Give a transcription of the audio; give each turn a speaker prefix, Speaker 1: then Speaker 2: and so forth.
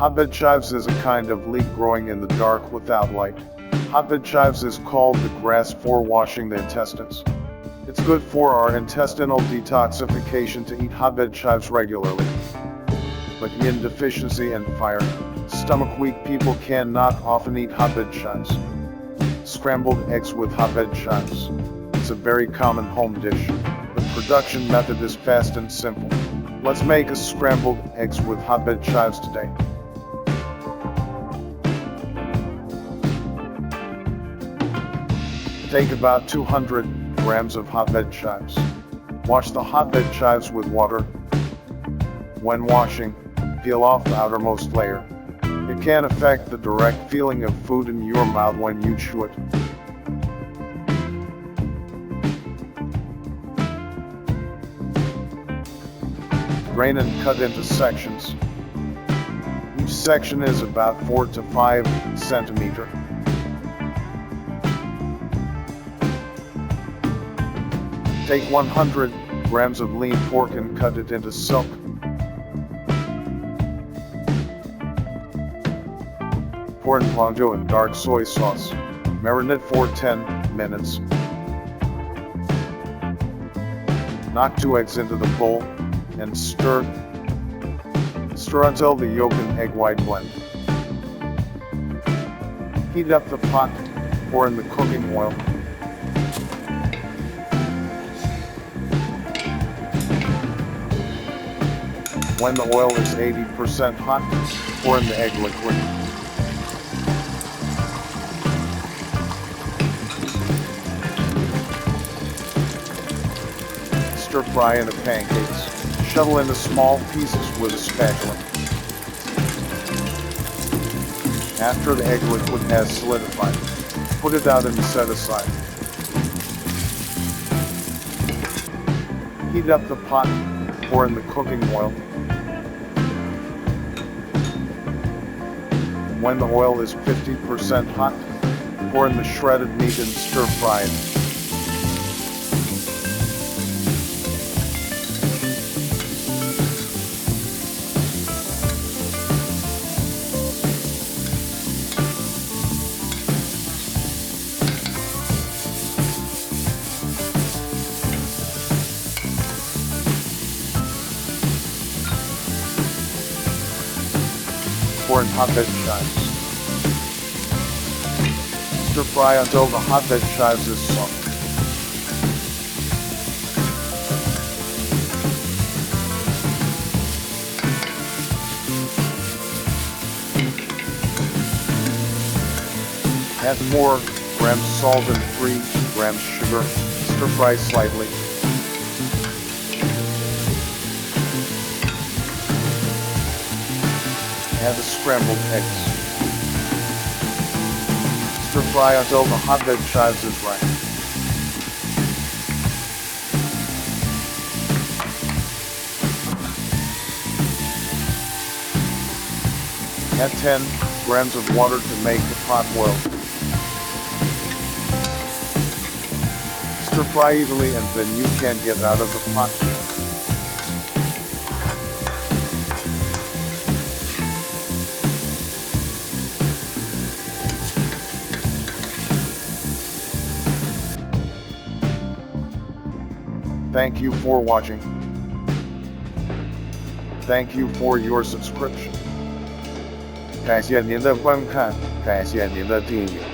Speaker 1: Hotbed chives is a kind of leek growing in the dark without light. Hotbed chives is called the grass for washing the intestines. It's good for our intestinal detoxification to eat hotbed chives regularly. But in deficiency and fire, stomach-weak people cannot often eat hotbed chives. Scrambled eggs with hotbed chives. It's a very common home dish. The production method is fast and simple. Let's make a scrambled eggs with hotbed chives today. Take about 200 grams of hotbed chives. Wash the hotbed chives with water. When washing, peel off the outermost layer. It can affect the direct feeling of food in your mouth when you chew it. Drain and cut into sections. Each section is about 4 to 5 centimeters. Take 100 grams of lean pork and cut it into silk. Pour in poncho and dark soy sauce. Marinate for 10 minutes. Knock 2 eggs into the bowl and stir. Stir until the yolk and egg white blend. Heat up the pot. Pour in the cooking oil. When the oil is 80% hot, pour in the egg liquid. Stir fry into pancakes. Shovel into small pieces with a spatula. After the egg liquid has solidified, put it out and set aside. Heat up the pot, pour in the cooking oil. When the oil is 50% hot, pour in the shredded meat and stir fry it. Pour in hotbed chives. Stir fry until the hotbed chives is soft. Add 4 grams salt and 3 grams sugar. Stir fry slightly. Add the scrambled eggs. Stir fry until the hotbed chives is right. Add 10 grams of water to make the pot boil. Stir fry evenly and then you can get out of the pot. Thank you for watching. Thank you for your subscription.
Speaker 2: 感谢您的观看，感谢您的订阅。